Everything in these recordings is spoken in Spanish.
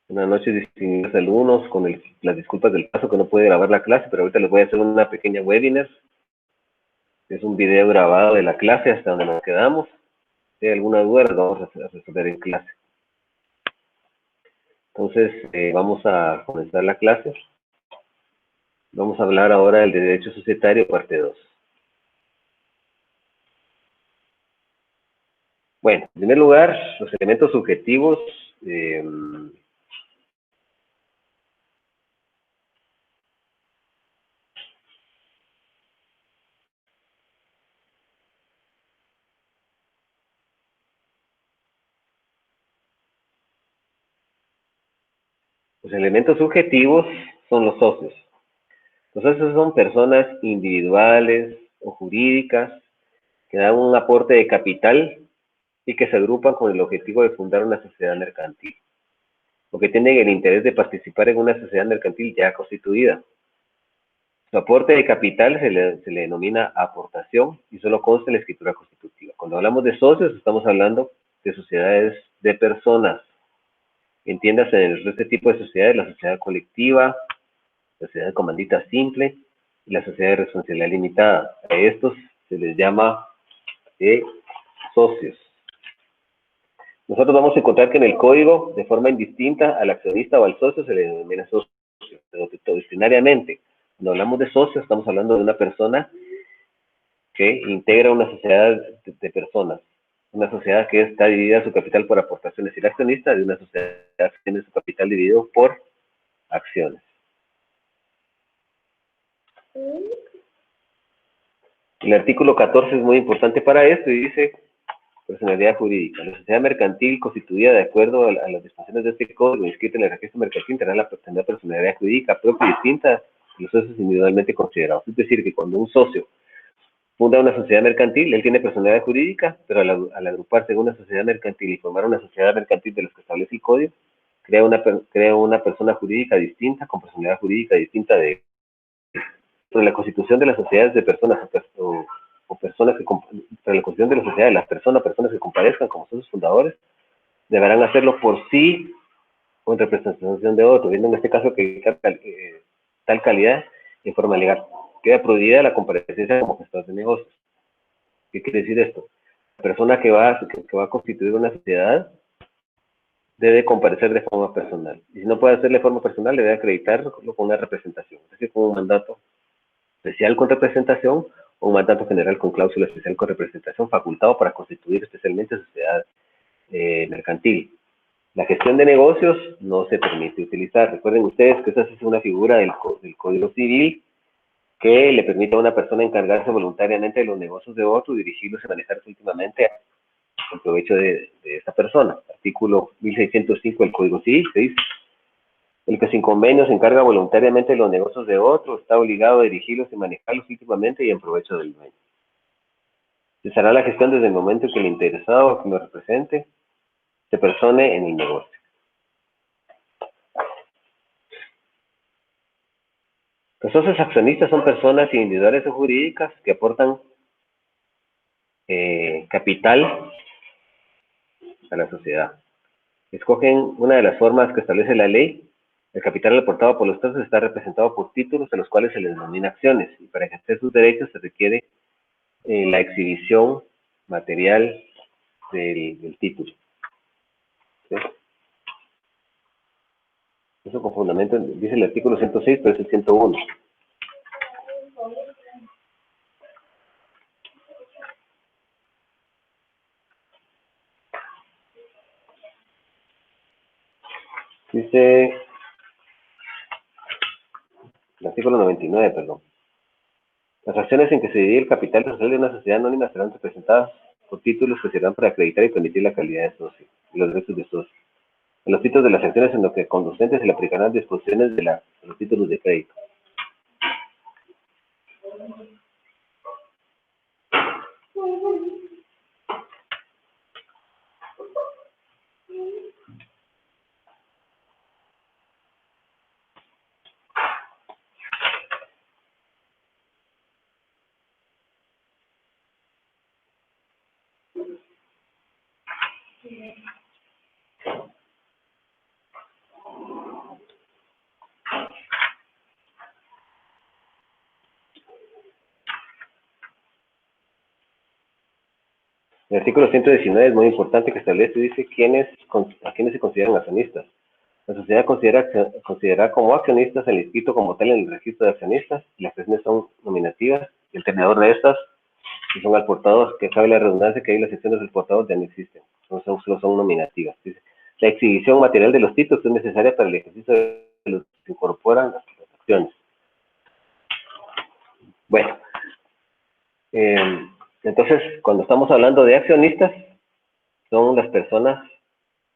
Buenas noches, distinguidos alumnos, con las disculpas del caso que no pude grabar la clase, pero ahorita les voy a hacer una pequeña webinar. Es un video grabado de la clase hasta donde nos quedamos. Si hay alguna duda, la vamos a resolver en clase. Entonces, vamos a comenzar la clase. Vamos a hablar ahora del derecho societario, parte 2. Bueno, en primer lugar, los elementos subjetivos. Los elementos subjetivos son los socios. Los socios son personas individuales o jurídicas que dan un aporte de capital y que se agrupan con el objetivo de fundar una sociedad mercantil, o que tienen el interés de participar en una sociedad mercantil ya constituida. Su aporte de capital se le denomina aportación y solo consta en la escritura constitutiva. Cuando hablamos de socios, estamos hablando de sociedades de personas. Entiéndase en este tipo de sociedades: la sociedad colectiva, la sociedad de comandita simple y la sociedad de responsabilidad limitada. A estos se les llama socios. Nosotros vamos a encontrar que en el código, de forma indistinta, al accionista o al socio se le denomina socio, pero ordinariamente, cuando hablamos de socio, estamos hablando de una persona que integra una sociedad de personas, una sociedad que está dividida su capital por aportaciones, y el accionista de una sociedad que tiene su capital dividido por acciones. El artículo 14 es muy importante para esto y dice: personalidad jurídica. La sociedad mercantil constituida de acuerdo a las disposiciones de este código inscrita en el registro mercantil tendrá la personalidad jurídica propia y distinta de los socios individualmente considerados. Es decir, que cuando un socio funda una sociedad mercantil, él tiene personalidad jurídica, pero al agruparse en una sociedad mercantil y formar una sociedad mercantil de los que establece el código, crea una persona jurídica distinta, con personalidad jurídica distinta de sobre la constitución de las sociedades de personas o personas que sobre la constitución de la sociedad de las personas que comparezcan como socios fundadores, deberán hacerlo por sí o en representación de otro, viendo en este caso que tal calidad en forma legal. Queda prohibida la comparecencia como gestor de negocios. ¿Qué quiere decir esto? La persona que va a constituir una sociedad debe comparecer de forma personal. Y si no puede hacerlo de forma personal, debe acreditarlo con una representación, es decir, con un mandato especial con representación o un mandato general con cláusula especial con representación facultado para constituir especialmente sociedad mercantil. La gestión de negocios no se permite utilizar. Recuerden ustedes que esa es una figura del Código Civil que le permite a una persona encargarse voluntariamente de los negocios de otro y dirigirlos y manejarse últimamente en provecho de esta persona. Artículo 1605 del Código Civil se dice: el que sin convenio se encarga voluntariamente de los negocios de otro está obligado a dirigirlos y manejarlos íntimamente y en provecho del dueño. Se hará la gestión desde el momento en que el interesado o que lo represente se persone en el negocio. Los socios accionistas son personas individuales o jurídicas que aportan capital a la sociedad. Escogen una de las formas que establece la ley. El capital aportado por los socios está representado por títulos a los cuales se les denomina acciones, y para ejercer sus derechos se requiere la exhibición material del título. ¿Sí? Eso con fundamento, dice el artículo 106, pero es el 101. Dice el artículo 99, perdón. Las acciones en que se divide el capital social de una sociedad anónima serán representadas por títulos que serán para acreditar y permitir la calidad de socio y los derechos de socio. En los títulos de las acciones en lo que conducentes se le aplicarán disposiciones de los títulos de crédito. El artículo 119 es muy importante, que establece, dice, a quiénes se consideran accionistas. La sociedad considera como accionistas el inscrito como tal en el registro de accionistas. Las acciones son nominativas y el tenedor de estas, que son al portador, que cabe la redundancia que ahí las acciones del portador ya no existen, solo son nominativas. Dice, la exhibición material de los títulos es necesaria para el ejercicio de los que incorporan las acciones. Bueno, entonces, cuando estamos hablando de accionistas, son las personas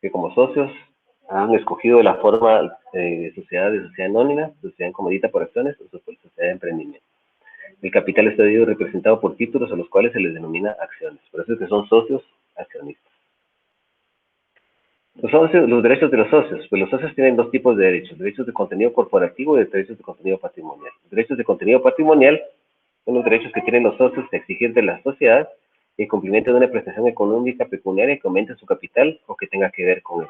que como socios han escogido la forma de sociedad anónima, sociedad comedita por acciones o sociedad de emprendimiento. El capital está representado por títulos a los cuales se les denomina acciones. Por eso es que son socios accionistas. Los derechos de los socios. Pues los socios tienen dos tipos de derechos. Derechos de contenido corporativo y derechos de contenido patrimonial. Los derechos de contenido patrimonial son los derechos que tienen los socios de exigir de la sociedad el cumplimiento de una prestación económica pecuniaria que aumente su capital o que tenga que ver con él.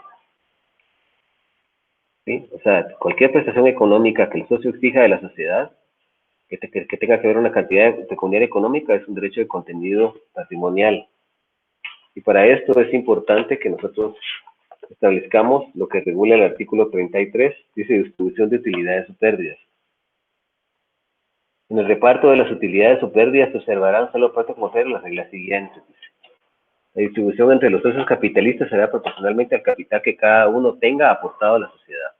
¿Sí? O sea, cualquier prestación económica que el socio exija de la sociedad que tenga que ver una cantidad pecuniaria económica es un derecho de contenido patrimonial. Y para esto es importante que nosotros establezcamos lo que regula el artículo 33, dice distribución de utilidades o pérdidas. En el reparto de las utilidades o pérdidas se observarán solo partes como ser las reglas siguientes. La distribución entre los socios capitalistas será proporcionalmente al capital que cada uno tenga aportado a la sociedad.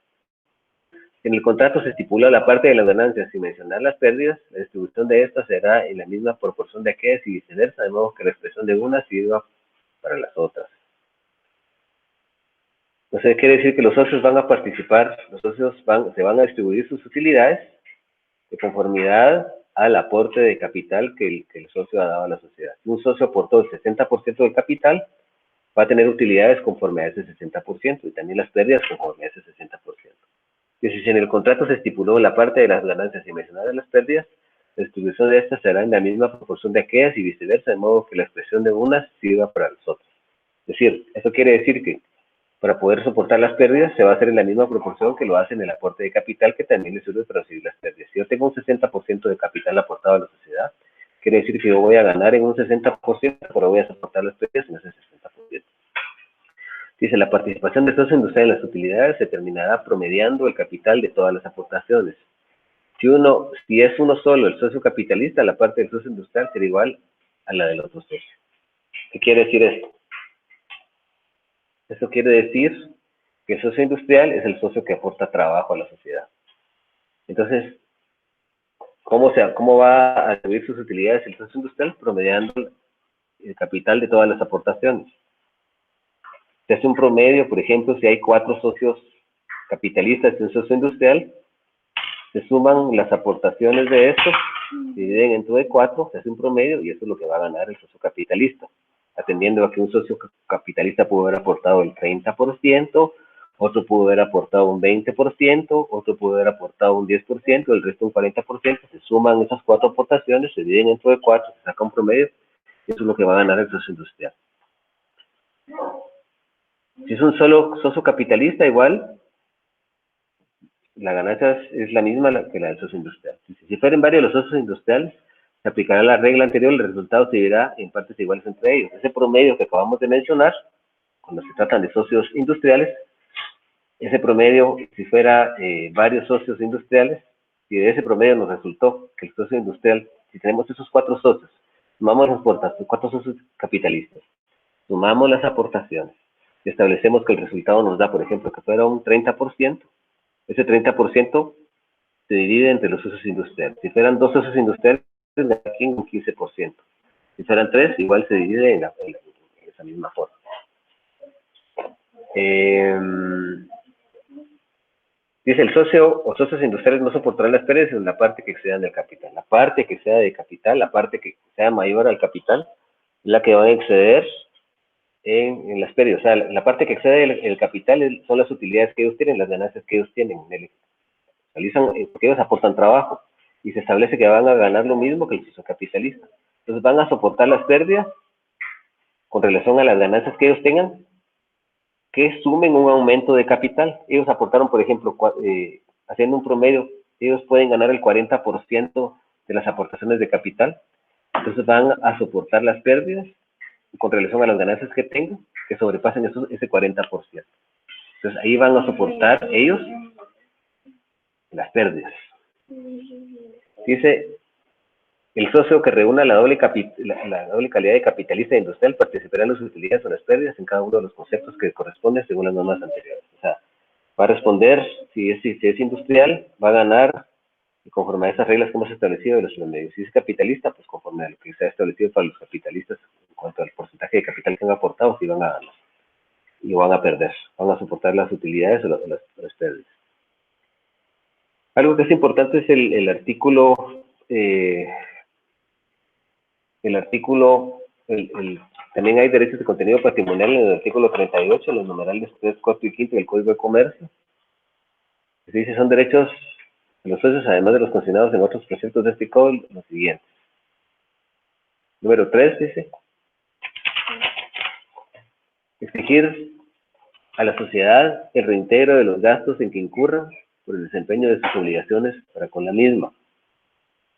En el contrato se estipula la parte de las ganancias sin mencionar las pérdidas, la distribución de estas será en la misma proporción de aquellas y viceversa, de modo que la expresión de unas sirva para las otras. Entonces quiere decir que los socios van a participar, los socios se van a distribuir sus utilidades de conformidad al aporte de capital que el socio ha dado a la sociedad. Si un socio aportó el 60% del capital, va a tener utilidades conforme a ese 60% y también las pérdidas conforme a ese 60%. Y si en el contrato se estipuló la parte de las ganancias y mencionar las pérdidas, la distribución de estas será en la misma proporción de aquellas y viceversa, de modo que la expresión de unas sirva para las otras. Es decir, eso quiere decir que para poder soportar las pérdidas se va a hacer en la misma proporción que lo hace en el aporte de capital, que también le sirve para recibir las pérdidas. Si yo tengo un 60% de capital aportado a la sociedad, quiere decir que yo voy a ganar en un 60%, pero voy a soportar las pérdidas en ese 60%. Dice, la participación del socio industrial en las utilidades se terminará promediando el capital de todas las aportaciones. Si es uno solo el socio capitalista, la parte del socio industrial será igual a la del otro socio. ¿Qué quiere decir esto? Eso quiere decir que el socio industrial es el socio que aporta trabajo a la sociedad. Entonces, ¿cómo va a subir sus utilidades el socio industrial? Promediando el capital de todas las aportaciones. Se hace un promedio, por ejemplo, si hay 4 socios capitalistas y un socio industrial, se suman las aportaciones de estos, se dividen entre 4, se hace un promedio y eso es lo que va a ganar el socio capitalista, atendiendo a que un socio capitalista pudo haber aportado el 30%, otro pudo haber aportado un 20%, otro pudo haber aportado un 10%, el resto un 40%, se suman esas 4 aportaciones, se dividen entre 4, se saca un promedio y eso es lo que va a ganar el socio industrial. Si es un solo socio capitalista, igual, la ganancia es la misma que la del socio industrial. Si fueren varios los socios industriales, se aplicará la regla anterior, el resultado se dividirá en partes iguales entre ellos. Ese promedio que acabamos de mencionar, cuando se tratan de socios industriales, ese promedio, si fuera varios socios industriales, si de ese promedio nos resultó que el socio industrial, si tenemos esos 4 socios, sumamos las aportaciones, 4 socios capitalistas, sumamos las aportaciones, y establecemos que el resultado nos da, por ejemplo, que fuera un 30%, ese 30% se divide entre los socios industriales. Si fueran 2 socios industriales, aquí un 15%. Si fueran 3, igual se divide en esa misma forma. Dice, el socio o socios industriales no soportarán las pérdidas en la parte que excedan del capital. La parte que exceda de capital, la parte que sea mayor al capital, es la que van a exceder en las pérdidas. O sea, la parte que excede el capital son las utilidades que ellos tienen, las ganancias que ellos tienen. Porque ellos aportan trabajo y se establece que van a ganar lo mismo que el socio capitalista. Entonces van a soportar las pérdidas con relación a las ganancias que ellos tengan, que sumen un aumento de capital. Ellos aportaron, por ejemplo, haciendo un promedio, ellos pueden ganar el 40% de las aportaciones de capital. Entonces van a soportar las pérdidas con relación a las ganancias que tengo, que sobrepasen ese 40%. Entonces ahí van a soportar ellos las pérdidas. Dice, el socio que reúna la doble calidad de capitalista industrial participará en las utilidades o las pérdidas en cada uno de los conceptos que corresponden según las normas anteriores. O sea, va a responder, si es industrial, va a ganar conforme a esas reglas que hemos establecido de los promedios. Si es capitalista, pues conforme a lo que se ha establecido para los capitalistas en cuanto al porcentaje de capital que han aportado, si van a ganar y van a perder, van a soportar las utilidades o las pérdidas. Algo que es importante es el artículo, también hay derechos de contenido patrimonial en el artículo 38, los numerales 3, 4 y 5 del Código de Comercio. Se dice, son derechos de los socios, además de los consignados en otros preceptos de este código, los siguientes. Número 3 dice, exigir a la sociedad el reintegro de los gastos en que incurran por el desempeño de sus obligaciones para con la misma.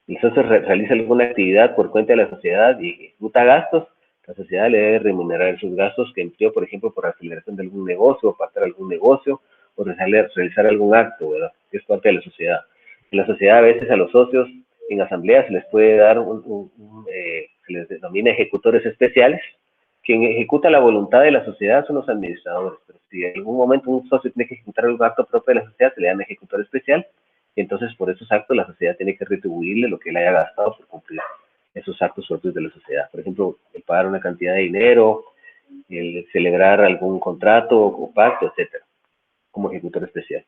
El socio realiza alguna actividad por cuenta de la sociedad y ejecuta gastos, la sociedad le debe remunerar sus gastos que empleó, por ejemplo, por aceleración de algún negocio, o pactar algún negocio, o realizar algún acto, ¿verdad? Que es parte de la sociedad. En la sociedad, a veces a los socios en asamblea se les puede dar se les denomina ejecutores especiales. Quien ejecuta la voluntad de la sociedad son los administradores, pero si en algún momento un socio tiene que ejecutar algún acto propio de la sociedad, se le llama ejecutor especial, y entonces por esos actos la sociedad tiene que retribuirle lo que él haya gastado por cumplir esos actos propios de la sociedad. Por ejemplo, el pagar una cantidad de dinero, el celebrar algún contrato o pacto, etcétera, como ejecutor especial.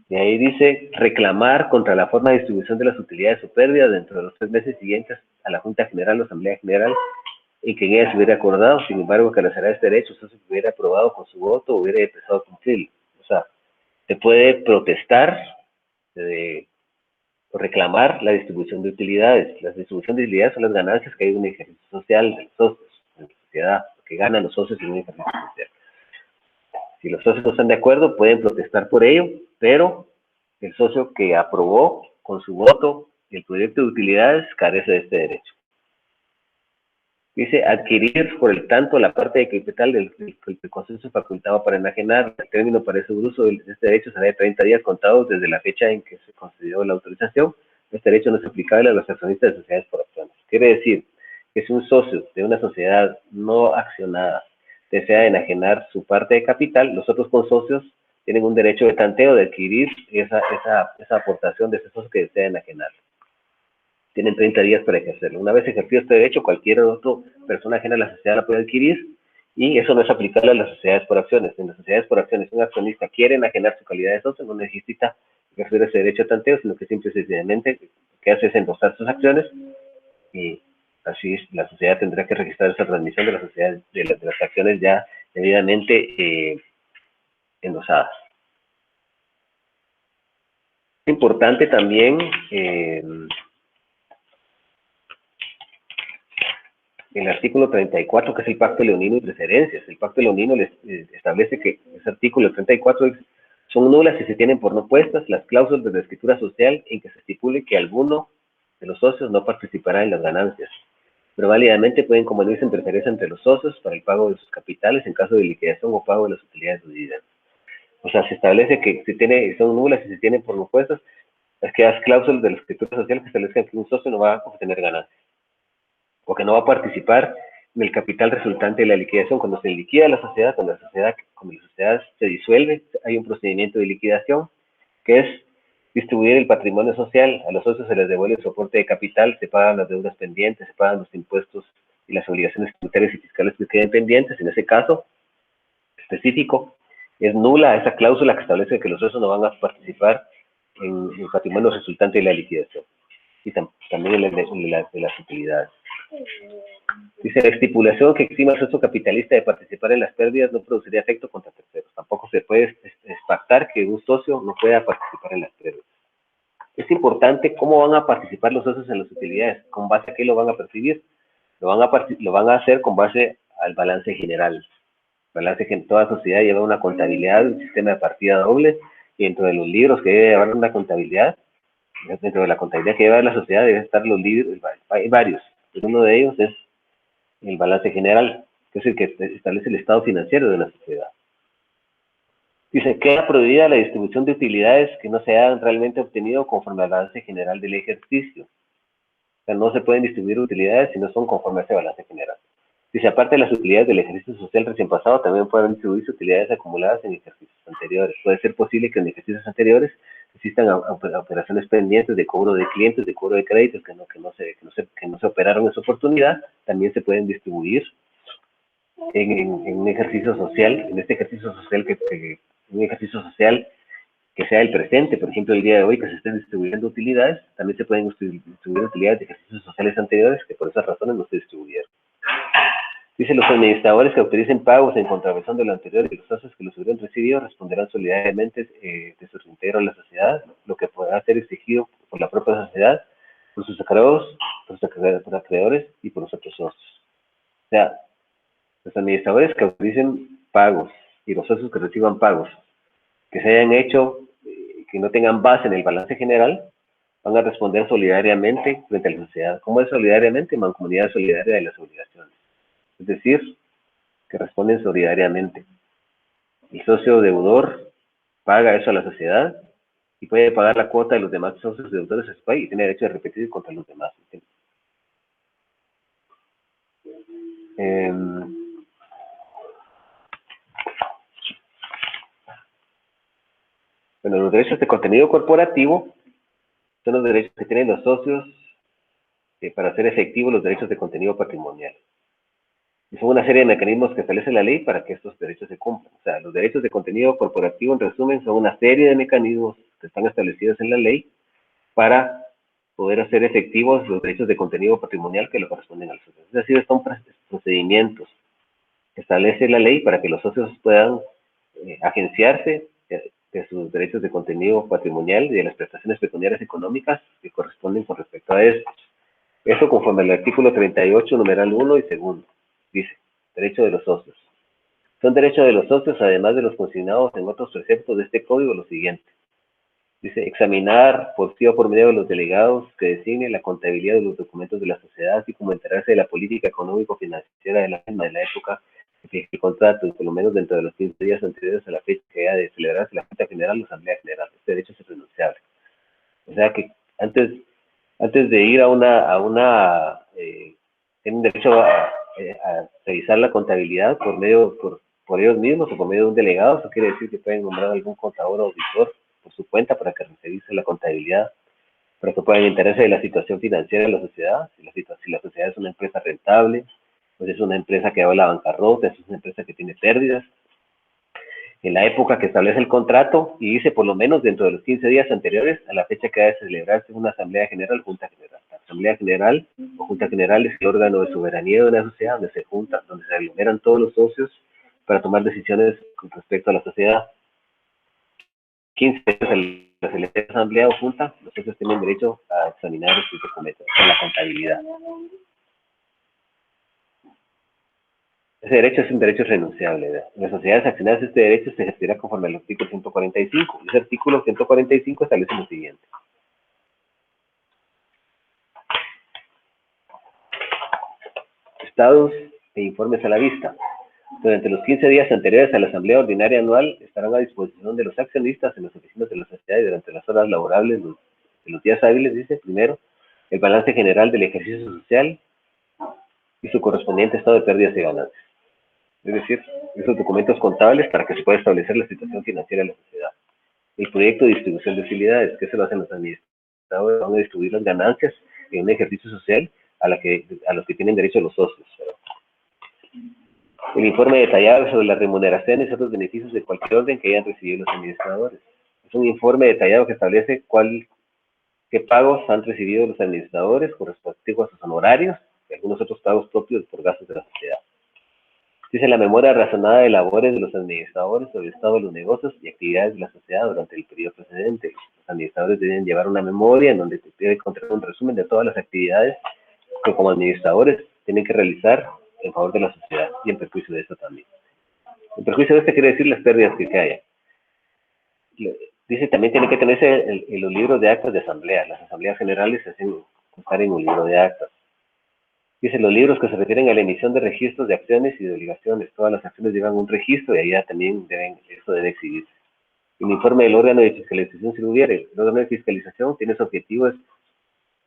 Y ahí dice, reclamar contra la forma de distribución de las utilidades o pérdidas dentro de los 3 meses siguientes a la Junta General o Asamblea General y que en ella se hubiera acordado. Sin embargo, carecerá este derecho, si se hubiera aprobado con su voto o hubiera empezado a cumplirlo. O sea, se puede protestar o reclamar la distribución de utilidades. La distribución de utilidades son las ganancias que hay en un ejercicio social de los socios, en la sociedad, que ganan los socios en un ejercicio social. Si los socios no están de acuerdo, pueden protestar por ello, pero el socio que aprobó con su voto el proyecto de utilidades carece de este derecho. Dice, adquirir por el tanto la parte de capital del que el consenso facultaba para enajenar. El término para ese uso de este derecho será de 30 días contados desde la fecha en que se concedió la autorización. Este derecho no es aplicable a los accionistas de sociedades por acciones. Quiere decir que si un socio de una sociedad no accionada desea enajenar su parte de capital, los otros consocios tienen un derecho de tanteo de adquirir esa aportación de ese socio que desea enajenar. Tienen 30 días para ejercerlo. Una vez ejercido este derecho, cualquier otra persona ajena a la sociedad la puede adquirir, y eso no es aplicable a las sociedades por acciones. En las sociedades por acciones, un accionista quiere enajenar su calidad de socio, no necesita ejercer ese derecho de tanteo, sino que simple y sencillamente lo que hace es endosar sus acciones, y así la sociedad tendrá que registrar esa transmisión de las sociedades, de las acciones ya debidamente endosadas. Es importante también el artículo 34, que es el Pacto Leonino y Preferencias. El Pacto Leonino establece que ese artículo 34 son nulas si se tienen por no puestas las cláusulas de la escritura social en que se estipule que alguno de los socios no participará en las ganancias, pero válidamente pueden convenirse en preferencia entre los socios para el pago de sus capitales en caso de liquidación o pago de las utilidades de dividendos. O sea, se establece que son nulas si se tienen por no puestas las cláusulas de la escritura social que establezcan que un socio no va a obtener ganancias, o que no va a participar en el capital resultante de la liquidación. Cuando se liquida la sociedad, cuando la sociedad se disuelve, hay un procedimiento de liquidación que es distribuir el patrimonio social. A los socios se les devuelve el soporte de capital, se pagan las deudas pendientes, se pagan los impuestos y las obligaciones tributarias y fiscales que queden pendientes. En ese caso específico, es nula esa cláusula que establece que los socios no van a participar en el patrimonio resultante de la liquidación, y también en las utilidades. Dice, la estipulación que exima al socio capitalista de participar en las pérdidas no produciría efecto contra terceros. Tampoco se puede pactar que un socio no pueda participar en las pérdidas. Es importante cómo van a participar los socios en las utilidades, con base a qué lo van a percibir. Lo van a hacer con base al balance general. El balance que en toda sociedad lleva una contabilidad, un sistema de partida doble, y dentro de los libros que debe llevar una contabilidad, dentro de la contabilidad que lleva la sociedad debe estar los libros, hay varios. Uno de ellos es el balance general, que es el que establece el estado financiero de una sociedad. Dice, queda prohibida la distribución de utilidades que no se hayan realmente obtenido conforme al balance general del ejercicio. O sea, no se pueden distribuir utilidades si no son conforme a ese balance general. Dice, aparte de las utilidades del ejercicio social recién pasado, también pueden distribuirse utilidades acumuladas en ejercicios anteriores. Puede ser posible que en ejercicios anteriores existan operaciones pendientes de cobro de clientes, de cobro de créditos que no se operaron en su oportunidad, también se pueden distribuir en un ejercicio social, en este ejercicio social un ejercicio social que sea el presente, por ejemplo, el día de hoy que se estén distribuyendo utilidades, también se pueden distribuir utilidades de ejercicios sociales anteriores que por esas razones no se distribuyeron. Dice, los administradores que autoricen pagos en contravención de lo anterior y los socios que los hubieran recibido responderán solidariamente de su reintegro a la sociedad, lo que podrá ser exigido por la propia sociedad, por sus acreedores, y por los otros socios. O sea, los administradores que autoricen pagos y los socios que reciban pagos que se hayan hecho, que no tengan base en el balance general, van a responder solidariamente frente a la sociedad. ¿Cómo es solidariamente? Mancomunidad solidaria de las obligaciones. Es decir, que responden solidariamente. El socio deudor paga eso a la sociedad y puede pagar la cuota de los demás socios deudores de su país y tiene derecho de repetir contra los demás. Bueno, los derechos de contenido corporativo son los derechos que tienen los socios para hacer efectivos los derechos de contenido patrimonial. Y son una serie de mecanismos que establece la ley para que estos derechos se cumplan. O sea, los derechos de contenido corporativo, en resumen, son una serie de mecanismos que están establecidos en la ley para poder hacer efectivos los derechos de contenido patrimonial que le corresponden a los socios. Es decir, son procedimientos que establece la ley para que los socios puedan agenciarse de sus derechos de contenido patrimonial y de las prestaciones pecuniarias económicas que corresponden con respecto a esto. Eso conforme al artículo 38, numeral 1 y segundo. Dice, derecho de los socios. Son derechos de los socios, además de los consignados en otros preceptos de este código, lo siguiente. Dice, examinar por sí o por medio de los delegados que designe la contabilidad de los documentos de la sociedad, así como enterarse de la política económico-financiera de la misma de la época que el contrato, y por lo menos dentro de los 15 días anteriores a la fecha que haya de celebrarse la Junta General o Asamblea General. Este derecho es irrenunciable. O sea que antes de ir tienen derecho a revisar la contabilidad por ellos mismos o por medio de un delegado. Eso quiere decir que pueden nombrar algún contador o auditor por su cuenta para que revise la contabilidad, para que puedan enterarse de la situación financiera de la sociedad, si la sociedad es una empresa rentable, pues es una empresa que va a la bancarrota, es una empresa que tiene pérdidas. En la época que establece el contrato y dice por lo menos dentro de los 15 días anteriores a la fecha que ha de celebrarse una asamblea general, junta general. La asamblea general o junta general es el órgano de soberanía de una sociedad donde se juntan, donde se aglomeran todos los socios para tomar decisiones con respecto a la sociedad. 15 días a la celebración de asamblea o junta, los socios tienen derecho a examinar estos documentos, a la contabilidad. Ese derecho es un derecho irrenunciable, ¿verdad? En las sociedades accionarias este derecho se ejercerá conforme al artículo 145. Ese artículo 145 establece lo siguiente. Estados e informes a la vista. Durante los 15 días anteriores a la asamblea ordinaria anual estarán a disposición de los accionistas en las oficinas de la sociedad y durante las horas laborables de los días hábiles, dice, primero, el balance general del ejercicio social y su correspondiente estado de pérdidas y ganancias. Es decir, esos documentos contables para que se pueda establecer la situación financiera de la sociedad. El proyecto de distribución de utilidades, que se lo hacen los administradores, van a distribuir las ganancias en un ejercicio social a los que tienen derecho los socios. El informe detallado sobre las remuneraciones y otros beneficios de cualquier orden que hayan recibido los administradores. Es un informe detallado que establece qué pagos han recibido los administradores con respecto a sus honorarios y algunos otros pagos propios por gastos de la sociedad. Dice la memoria razonada de labores de los administradores sobre el estado de los negocios y actividades de la sociedad durante el periodo precedente. Los administradores deben llevar una memoria en donde se debe contener un resumen de todas las actividades que como administradores tienen que realizar en favor de la sociedad y en perjuicio de esto también. En perjuicio de esto quiere decir las pérdidas que haya. Dice también tiene que tenerse los libros de actas de asamblea. Las asambleas generales se hacen constar en un libro de actas. Dice, los libros que se refieren a la emisión de registros de acciones y de obligaciones. Todas las acciones llevan un registro y allá también eso debe exhibirse. El informe del órgano de fiscalización, si lo hubiera, el órgano de fiscalización tiene su objetivo es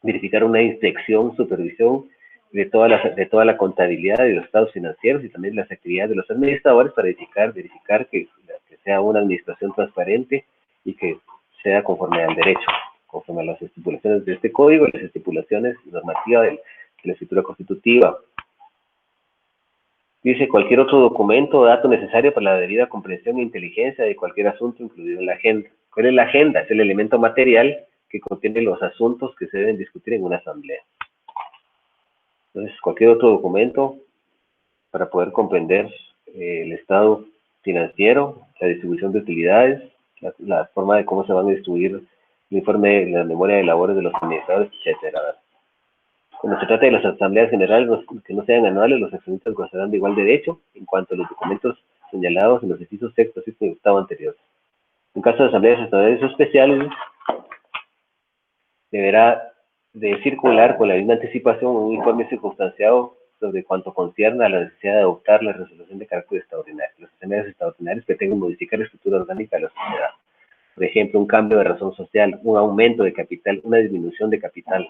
verificar una inspección, supervisión de toda la contabilidad de los estados financieros y también las actividades de los administradores para verificar que sea una administración transparente y que sea conforme al derecho, conforme a las estipulaciones de este código y las estipulaciones normativas de la escritura constitutiva. Dice cualquier otro documento o dato necesario para la debida comprensión e inteligencia de cualquier asunto incluido en la agenda. ¿Cuál es la agenda? Es el elemento material que contiene los asuntos que se deben discutir en una asamblea. Entonces, cualquier otro documento para poder comprender el estado financiero, la distribución de utilidades, la forma de cómo se van a distribuir el informe, la memoria de labores de los administradores, etcétera. Cuando se trata de las asambleas generales que no sean anuales, los accionistas gozarán de igual derecho en cuanto a los documentos señalados en los incisos sexto, sexto y octavo anteriores. En caso de asambleas extraordinarias o especiales, deberá de circular con la misma anticipación un informe circunstanciado sobre cuanto concierne a la necesidad de adoptar la resolución de carácter extraordinario. Las asambleas extraordinarias pretenden modificar la estructura orgánica de la sociedad. Por ejemplo, un cambio de razón social, un aumento de capital, una disminución de capital.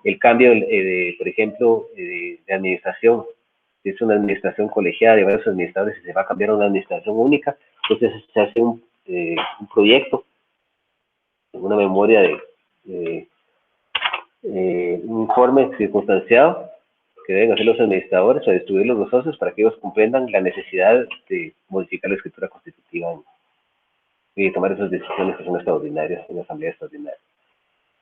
El cambio, por ejemplo, de administración. Si es una administración colegiada de varios administradores y se va a cambiar a una administración única, entonces se hace un proyecto, una memoria un informe circunstanciado que deben hacer los administradores o distribuirlos los socios para que ellos comprendan la necesidad de modificar la escritura constitutiva y tomar esas decisiones que son extraordinarias en la asamblea extraordinaria.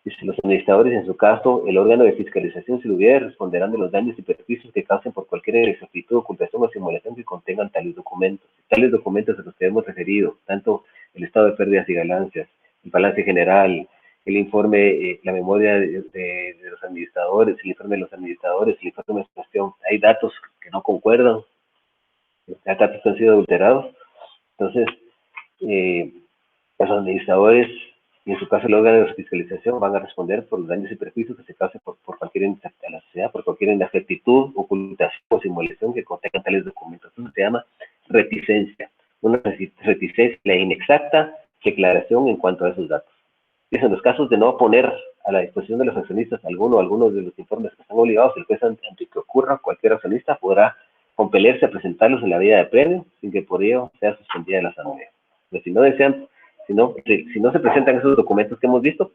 Dice, los administradores, en su caso, el órgano de fiscalización, si lo hubiera, responderán de los daños y perjuicios que causen por cualquier inexactitud, ocultación o simulación que contengan tales documentos. Tales documentos a los que hemos referido, tanto el estado de pérdidas y ganancias, el balance general, el informe, la memoria de los administradores, el informe de los administradores, el informe de gestión. Hay datos que no concuerdan, hay datos que han sido adulterados. Entonces, los administradores y en su caso el órgano de fiscalización van a responder por los daños y perjuicios que se causen por cualquier a la sociedad, por cualquier inexactitud, ocultación o simulación que contengan tales documentos. Eso se llama reticencia. Una reticencia, la inexacta declaración en cuanto a esos datos. Dice, en los casos de no poner a la disposición de los accionistas algunos de los informes que están obligados, el juez ante que ocurra, cualquier accionista podrá compelerse a presentarlos en la vía de premio sin que por ello sea suspendida la asamblea. Pero si no desean si no se presentan esos documentos que hemos visto,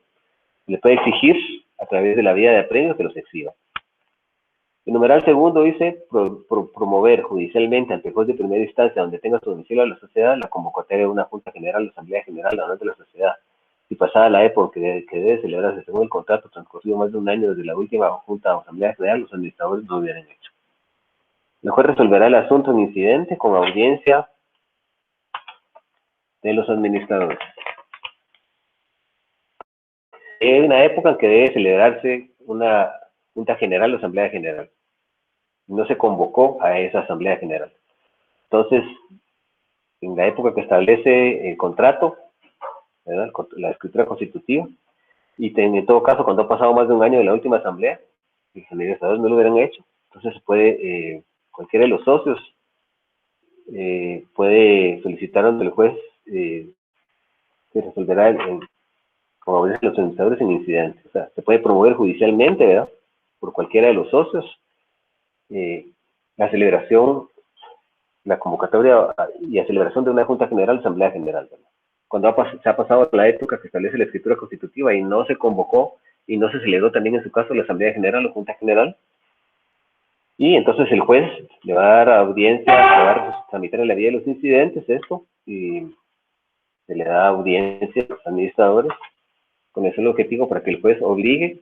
se le puede exigir a través de la vía de apremio que los exhiba. El numeral segundo dice promover judicialmente ante el juez de primera instancia donde tenga su domicilio a la sociedad la convocatoria de una junta general, la asamblea general, la de la sociedad. Si pasada la época que debe celebrarse según el contrato transcurrido más de un año desde la última junta o asamblea general, los administradores lo hubieran hecho. El juez resolverá el asunto en incidente con audiencia de los administradores. Hay una época en que debe celebrarse una junta general o asamblea general. No se convocó a esa asamblea general. Entonces, en la época que establece el contrato, ¿verdad? La escritura constitutiva, y en todo caso, cuando ha pasado más de un año de la última asamblea, los administradores no lo hubieran hecho. Entonces, cualquiera de los socios puede solicitar ante el juez que resolverá como dicen los administradores en incidentes. O sea, se puede promover judicialmente, ¿verdad? Por cualquiera de los socios, la celebración, la convocatoria y la celebración de una junta general, asamblea general, ¿verdad? Cuando se ha pasado la época que establece la escritura constitutiva y no se convocó y no se celebró también en su caso la asamblea general o junta general, y entonces el juez le va a dar audiencia, le va a tramitar en la vía de los incidentes esto, y se le da audiencia a los administradores con ese objetivo para que el juez obligue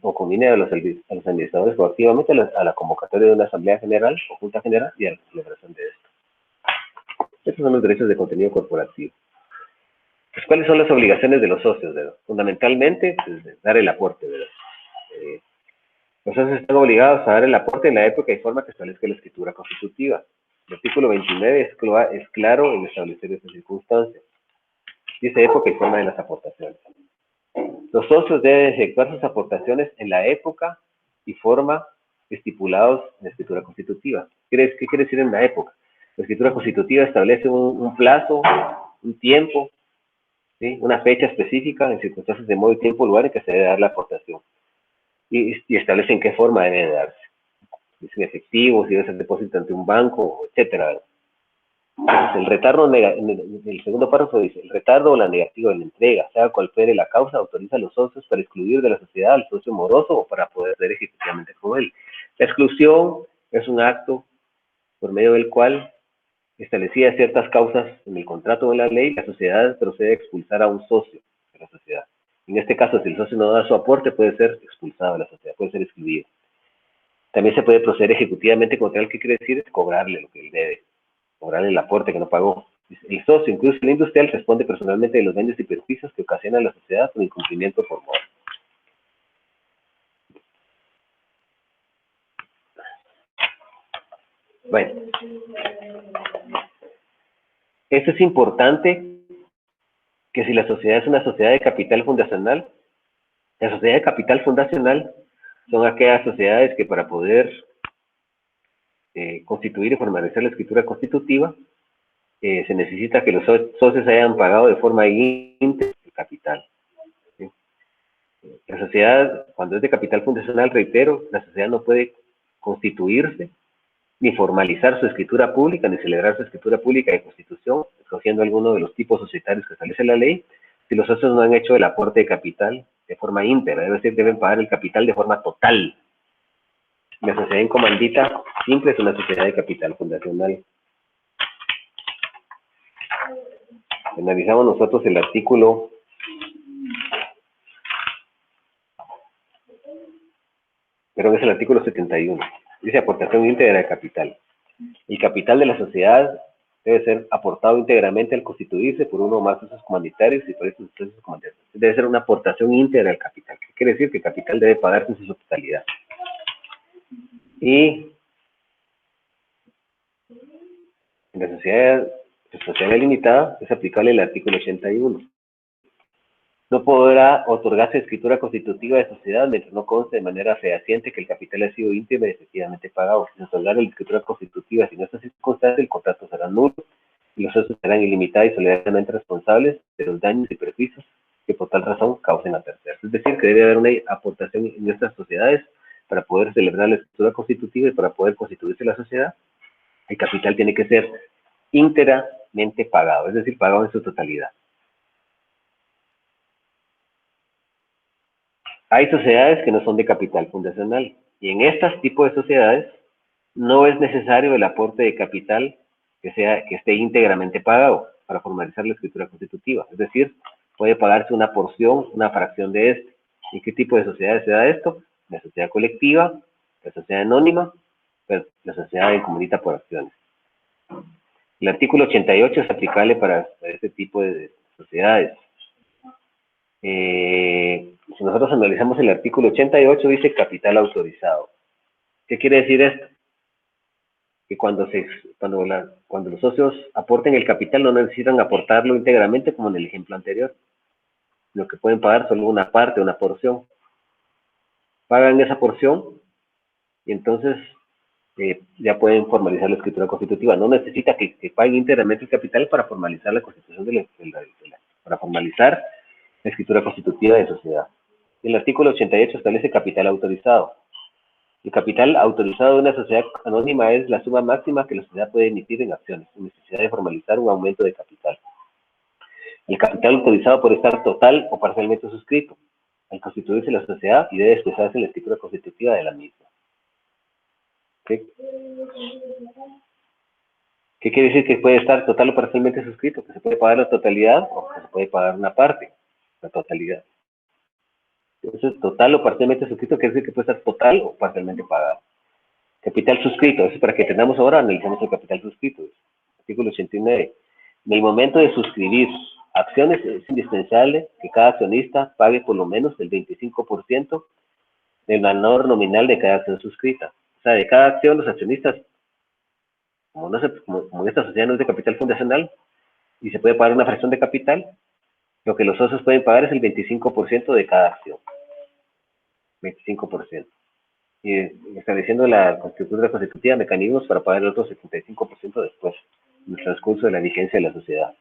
o combine a los administradores proactivamente a la convocatoria de una asamblea general o junta general y a la celebración de esto. Estos son los derechos de contenido corporativo. Pues, ¿cuáles son las obligaciones de los socios, ¿verdad? Fundamentalmente, pues, dar el aporte, ¿verdad? Los socios están obligados a dar el aporte en la época y forma que establezca la escritura constitutiva. El artículo 29 es claro en establecer estas circunstancias. Dice época y forma de las aportaciones. Los socios deben efectuar sus aportaciones en la época y forma estipulados en la escritura constitutiva. ¿Qué quiere decir en la época? La escritura constitutiva establece un plazo, un tiempo, ¿sí? Una fecha específica en circunstancias de modo y tiempo, lugar en que se debe dar la aportación. Y establece en qué forma debe darse. Si es en efectivo, si debe ser depósito ante un banco, etcétera. El retardo, en el segundo párrafo dice, el retardo o la negativa de la entrega, sea cual fuere la causa, autoriza a los socios para excluir de la sociedad al socio moroso o para poder ser ejecutivamente con él. La exclusión es un acto por medio del cual, establecida ciertas causas en el contrato o en la ley, la sociedad procede a expulsar a un socio de la sociedad. En este caso, si el socio no da su aporte, puede ser expulsado de la sociedad, puede ser excluido. También se puede proceder ejecutivamente contra él, que quiere decir cobrarle lo que él debe, cobrarle el aporte que no pagó. El socio, incluso el industrial, responde personalmente de los daños y perjuicios que ocasiona la sociedad por incumplimiento formal. Bueno, esto es importante, que si la sociedad es una sociedad de capital fundacional, la sociedad de capital fundacional son aquellas sociedades que para poder constituir y formalizar la escritura constitutiva, se necesita que los socios hayan pagado de forma íntegra el capital. ¿Sí? La sociedad, cuando es de capital fundacional, reitero, la sociedad no puede constituirse, ni formalizar su escritura pública, ni celebrar su escritura pública de constitución, escogiendo alguno de los tipos societarios que establece la ley, si los socios no han hecho el aporte de capital de forma íntegra, es decir, deben pagar el capital de forma total. La sociedad en comandita simple es una sociedad de capital fundacional. Analizamos nosotros el artículo 71. Dice aportación íntegra de capital. El capital de la sociedad debe ser aportado íntegramente al constituirse por uno o más socios comandatarios y por estos socios comandatarios. Debe ser una aportación íntegra al capital. ¿Qué quiere decir? Que el capital debe pagarse en su totalidad. Y en la sociedad limitada es aplicable el artículo 81. No podrá otorgarse escritura constitutiva de sociedad mientras no conste de manera fehaciente que el capital ha sido íntegro y efectivamente pagado. Si se otorga la escritura constitutiva sin esta circunstancia, el contrato será nulo y los socios serán ilimitados y solidariamente responsables de los daños y perjuicios que por tal razón causen a terceros. Es decir, que debe haber una aportación en nuestras sociedades para poder celebrar la escritura constitutiva y para poder constituirse la sociedad. El capital tiene que ser íntegramente pagado, es decir, pagado en su totalidad. Hay sociedades que no son de capital fundacional y en estos tipos de sociedades no es necesario el aporte de capital que esté íntegramente pagado para formalizar la escritura constitutiva. Es decir, puede pagarse una porción, una fracción de este. ¿En qué tipo de sociedades se da esto? La sociedad colectiva, la sociedad anónima, la sociedad en comunidad por acciones. El artículo 88 es aplicable para este tipo de sociedades. Si nosotros analizamos el artículo 88, dice capital autorizado. ¿Qué quiere decir esto? Que cuando los socios aporten el capital no necesitan aportarlo íntegramente como en el ejemplo anterior. Lo que pueden pagar solo una parte, una porción. Pagan esa porción y entonces ya pueden formalizar la escritura constitutiva. No necesita que paguen íntegramente el capital para formalizar la constitución para formalizar la escritura constitutiva de sociedad. El artículo 88 establece capital autorizado. El capital autorizado de una sociedad anónima es la suma máxima que la sociedad puede emitir en acciones, sin necesidad de formalizar un aumento de capital. El capital autorizado puede estar total o parcialmente suscrito al constituirse la sociedad y debe expresarse en la escritura constitutiva de la misma. ¿Sí? ¿Qué quiere decir que puede estar total o parcialmente suscrito? Que se puede pagar la totalidad o que se puede pagar una parte, la totalidad. Entonces, total o parcialmente suscrito quiere decir que puede estar total o parcialmente pagado. Capital suscrito, eso es para que entendamos ahora, analizamos el capital suscrito. Artículo 89. En el momento de suscribir acciones es indispensable que cada accionista pague por lo menos el 25% del valor nominal de cada acción suscrita. O sea, de cada acción los accionistas, como esta sociedad no es de capital fundacional y se puede pagar una fracción de capital, lo que los socios pueden pagar es el 25% de cada acción. 25%. y estableciendo la estructura constitutiva, mecanismos para pagar el otro 75% después, en el transcurso de la vigencia de la sociedad.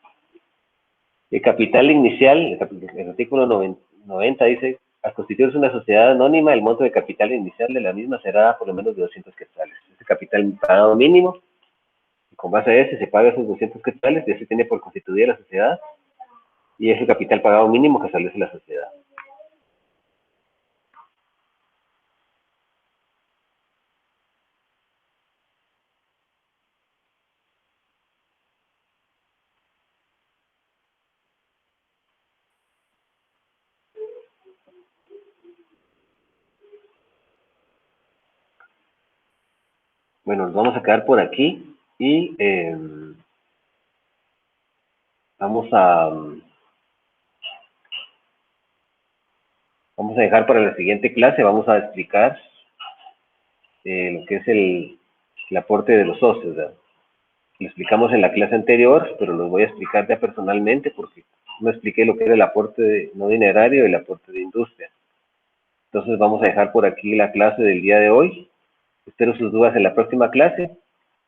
El capital inicial, el artículo 90 dice, al constituirse una sociedad anónima, el monto de capital inicial de la misma será por lo menos de 200 quetzales. Ese capital pagado mínimo, y con base a ese se paga esos 200 quetzales, ya se tiene por constituida la sociedad, y es el capital pagado mínimo que establece la sociedad. Bueno, nos vamos a quedar por aquí y vamos a dejar para la siguiente clase, vamos a explicar lo que es el aporte de los socios, ¿verdad? Lo explicamos en la clase anterior, pero lo voy a explicar ya personalmente porque no expliqué lo que era el aporte no dinerario y el aporte de industria. Entonces vamos a dejar por aquí la clase del día de hoy. Espero sus dudas en la próxima clase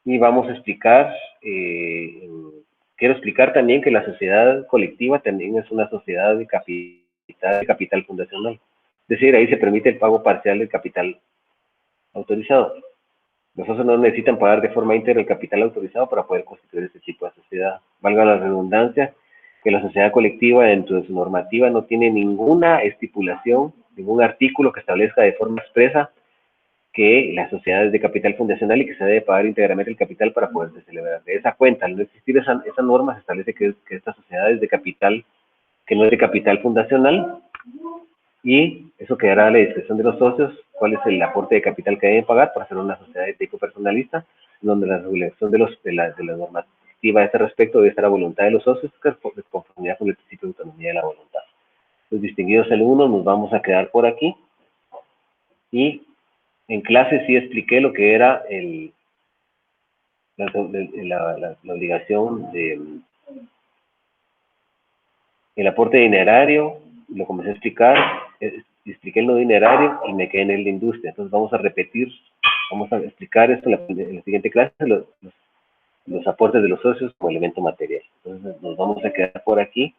y vamos a explicar, quiero explicar también que la sociedad colectiva también es una sociedad de capital fundacional. Es decir, ahí se permite el pago parcial del capital autorizado. Los socios no necesitan pagar de forma íntegra el capital autorizado para poder constituir este tipo de sociedad. Valga la redundancia, que la sociedad colectiva dentro de su normativa no tiene ninguna estipulación, ningún artículo que establezca de forma expresa que las sociedades de capital fundacional y que se debe pagar íntegramente el capital para poderse celebrar. De esa cuenta, al no existir esa norma, se establece que estas sociedades de capital, que no es de capital fundacional, y eso quedará a la discreción de los socios, cuál es el aporte de capital que deben pagar para hacer una sociedad de tipo personalista, donde la regulación de la normativa a este respecto debe estar a voluntad de los socios, que es de conformidad con el principio de autonomía de la voluntad. Los distinguidos alumnos, nos vamos a quedar por aquí, y en clase sí expliqué lo que era la obligación de el aporte dinerario, lo comencé a explicar, expliqué el no dinerario y me quedé en el de industria. Entonces vamos a repetir, vamos a explicar esto en la siguiente clase, los aportes de los socios como elemento material. Entonces nos vamos a quedar por aquí.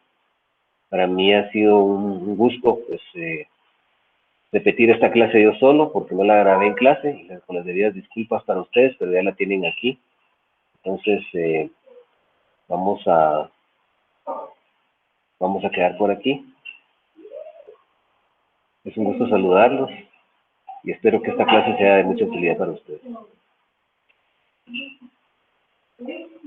Para mí ha sido un gusto pues, repetir esta clase yo solo porque no la grabé en clase, y con las debidas disculpas para ustedes, pero ya la tienen aquí. Entonces vamos a quedar por aquí. Es un gusto saludarlos y espero que esta clase sea de mucha utilidad para ustedes.